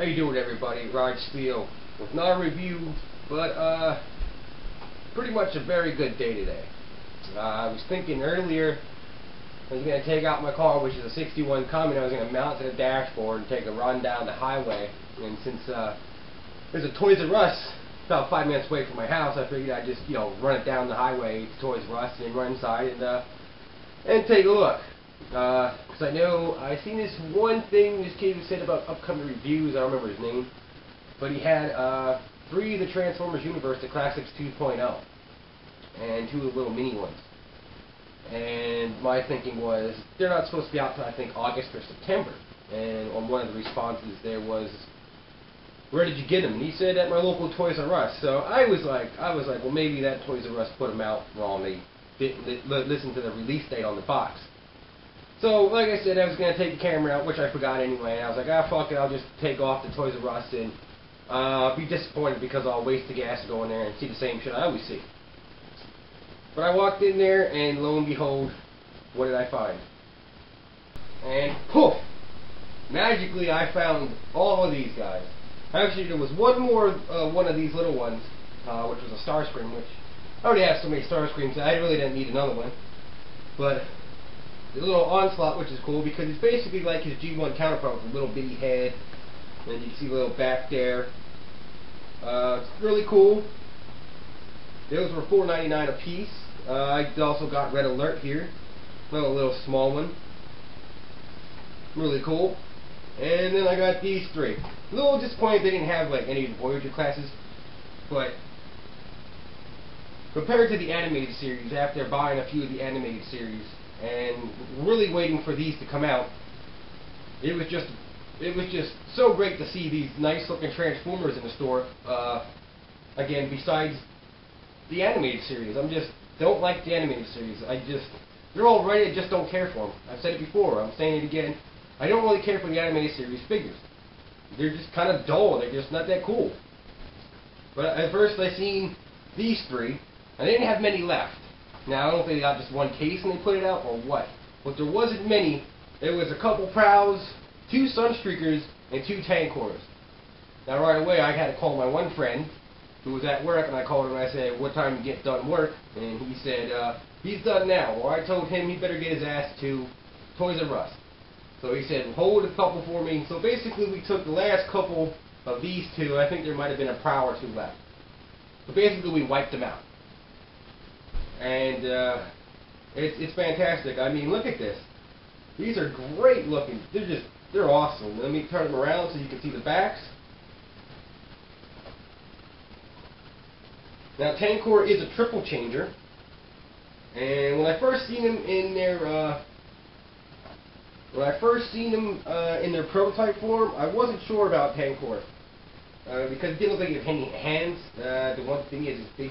you doing, everybody? Rod Steele with not a review, but pretty much a very good day today. I was thinking earlier I was going to take out my car, which is a 61 Cummins. I was going to mount it to the dashboard and take a run down the highway. And since there's a Toys R Us about 5 minutes away from my house, I figured I'd just run it down the highway to Toys R Us and run inside and take a look. Because I know I seen this one thing this kid said about upcoming reviews. I don't remember his name, but he had 3 of the Transformers universe, the Classics 2.0, and 2 of the little mini ones. And my thinking was they're not supposed to be out till I think August or September. And on one of the responses there was, "Where did you get them?" And he said at my local Toys R Us. So I was like, well, maybe that Toys R Us put them out wrong. They didn't listen to the release date on the box. So, like I said, I was going to take the camera out, which I forgot anyway, and I was like, fuck it, I'll just take off to Toys R Us and be disappointed because I'll waste the gas to go in there and see the same shit I always see. But I walked in there, and lo and behold, what did I find? And poof! Magically, I found all of these guys. Actually, there was one more one of these little ones, which was a Starscream, which I already have so many Starscreams, I really didn't need another one. But the little Onslaught, which is cool because it's basically like his G1 counterpart with a little bitty head, and you can see a little back there. It's really cool. Those were $4.99 a piece. I also got Red Alert here, another little small one. Really cool. And then I got these 3. A little disappointed they didn't have like any of the Voyager classes, but compared to the animated series, after buying a few of the animated series and really waiting for these to come out, it was just so great to see these nice looking Transformers in the store. Again, besides the animated series, I just don't like the animated series. They're all right, I just don't care for them. I've said it before, I'm saying it again. I don't really care for the animated series figures. They're just kind of dull, they're just not that cool. But at first I seen these 3, and they didn't have many left. Now, I don't know if they got just one case and they put it out or what. But there wasn't many. There was a couple Prows, 2 Sunstreakers, and 2 Tankors. Now, right away, I had to call my one friend who was at work, and I called him and I said, "What time you get done work?" And he said, "He's done now." Well, I told him he better get his ass to Toys R Us. So he said, "Hold a couple for me." So basically, we took the last couple of these 2. I think there might have been a Prow or 2 left. But basically, we wiped them out. And it's fantastic. I mean, look at this. These are great looking. They're awesome. Let me turn them around so you can see the backs. Now, Tankor is a triple changer. And when I first seen him in their prototype form, I wasn't sure about Tankor because it didn't look like he had any hands. The one thing is his big.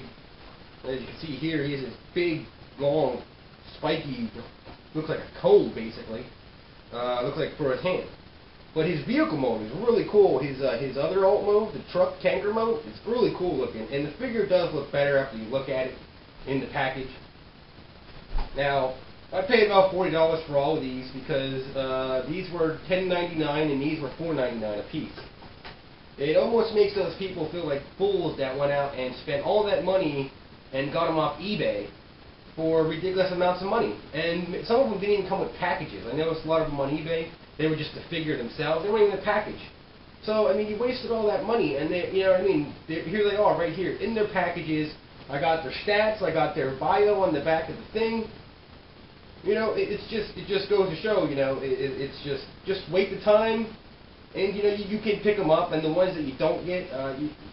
As you can see here, he has this big, long, spiky, looks like a cone basically. Looks like for his hand. But his vehicle mode is really cool. His other alt mode, the truck tanker mode, it's really cool looking. And the figure does look better after you look at it in the package. Now, I paid about $40 for all of these because these were $10.99 and these were $4.99 a piece. It almost makes those people feel like fools that went out and spent all that money and got them off eBay for ridiculous amounts of money. And some of them didn't even come with packages. I noticed a lot of them on eBay, they were just the figure themselves. They weren't even a package. So, I mean, you wasted all that money, and they, you know what I mean? Here they are, right here, in their packages. I got their stats, I got their bio on the back of the thing. You know, it just goes to show, you know, it's just wait the time, and you know, you can pick them up, and the ones that you don't get,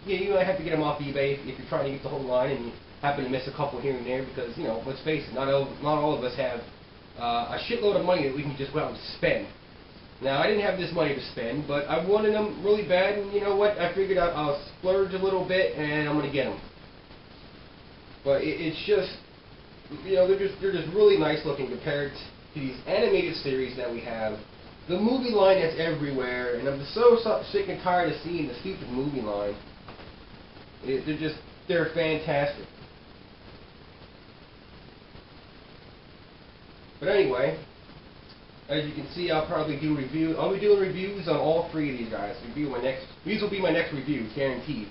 you might have to get them off eBay if you're trying to get the whole line, and you happen to miss a couple here and there, because, you know, let's face it, not all of us have a shitload of money that we can just go out and spend. Now, I didn't have this money to spend, but I wanted them really bad, and you know what, I figured I'll splurge a little bit, and I'm going to get them. But it's just, you know, they're just really nice looking compared to these animated series that we have. The movie line that's everywhere, and I'm just so sick and tired of seeing the stupid movie line. They're fantastic. But anyway, As you can see, I'll probably do reviews. I'll be doing reviews on all three of these guys. These will be my next reviews, guaranteed.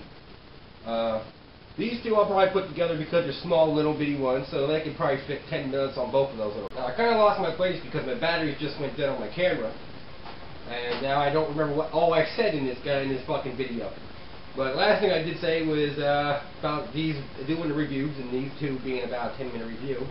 These two I'll probably put together because they're small, little bitty ones, so they could probably fit 10 minutes on both of those. Now, I kind of lost my place because my batteries just went dead on my camera, and now I don't remember what all I said in this fucking video. But last thing I did say was about these doing the reviews, and these two being about a 10-minute review.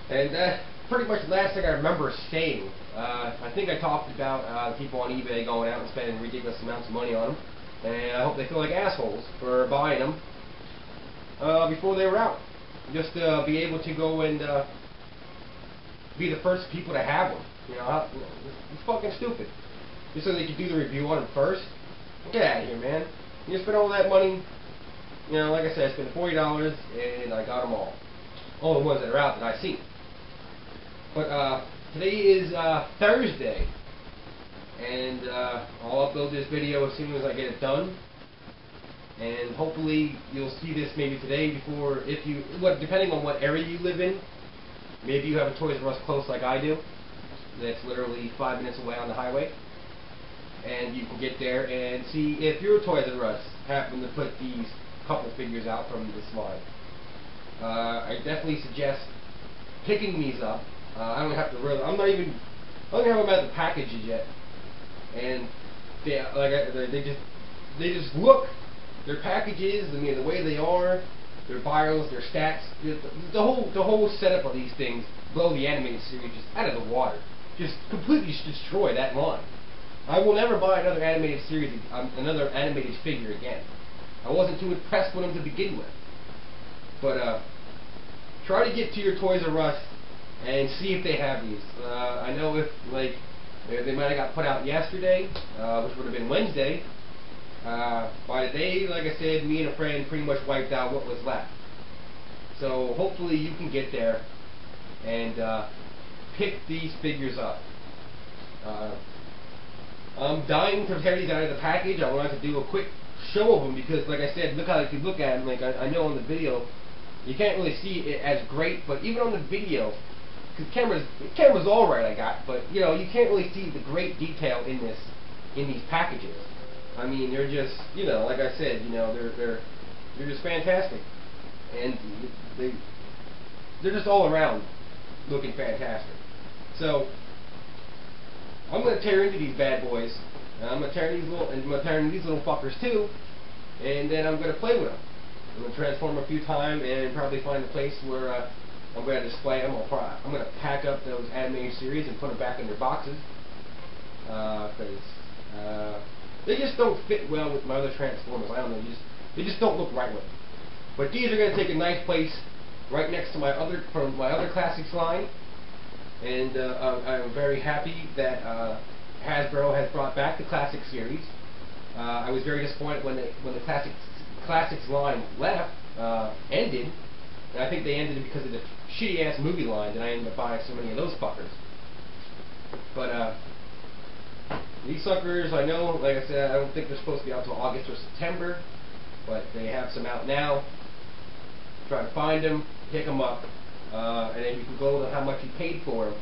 And pretty much the last thing I remember saying. I think I talked about people on eBay going out and spending ridiculous amounts of money on them. And I hope they feel like assholes for buying them before they were out. Just to be able to go and be the first people to have them. You know, it's fucking stupid. Just so they could do the review on them first. Get out of here, man. You spend all that money. You know, like I said, I spent $40 and I got them all. All the ones that are out that I've seen. But today is Thursday. And I'll upload this video as soon as I get it done. And hopefully you'll see this maybe today before, depending on what area you live in. Maybe you have a Toys R Us close like I do. That's literally 5 minutes away on the highway. And you can get there and see if your Toys R Us happen to put these couple figures out from this line. I definitely suggest picking these up. I don't have to really. I don't even have them at the packages yet. And they just look. Their packages, I mean, the way they are, their bios, their stats, the whole setup of these things blow the animated series just out of the water. Just completely destroy that line. I will never buy another animated series, another animated figure again. I wasn't too impressed with them to begin with. But try to get to your Toys R Us and see if they have these. I know if they might have got put out yesterday, which would have been Wednesday. By the day, like I said, me and a friend pretty much wiped out what was left. So hopefully you can get there and pick these figures up. I'm dying to tear these out of the package. I wanted to do a quick show of them because, like I said, look how if you look at them. Like I know on the video, you can't really see it as great, but even on the video, because the camera's all right I got, but you know you can't really see the great detail in these packages. I mean, they're just, you know, like I said, you know, they're just fantastic, and they're just all around looking fantastic. So I'm gonna tear into these bad boys. And I'm gonna tear into these little fuckers too, and then I'm gonna play with them. I'm gonna transform them a few times and probably find a place where I'm gonna display them. I'm gonna pack up those animated series and put them back in their boxes because they just don't fit well with my other Transformers. I don't know, they just don't look right with them. But these are gonna take a nice place right next to my other classics line. And I'm very happy that Hasbro has brought back the Classic series. I was very disappointed when the Classics line ended, and I think they ended it because of the shitty ass movie line that I ended up buying so many of those fuckers. But these suckers, I know, like I said, I don't think they're supposed to be out till August or September, but they have some out now. Try to find them, pick them up. And then you can go to how much you paid for them,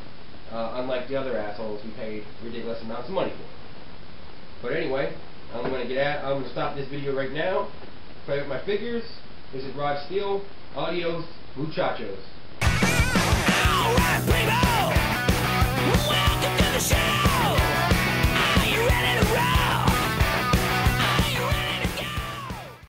unlike the other assholes who paid ridiculous amounts of money for them. But anyway, I'm going to stop this video right now, play with my figures. This is Rod Steele. Adios, muchachos.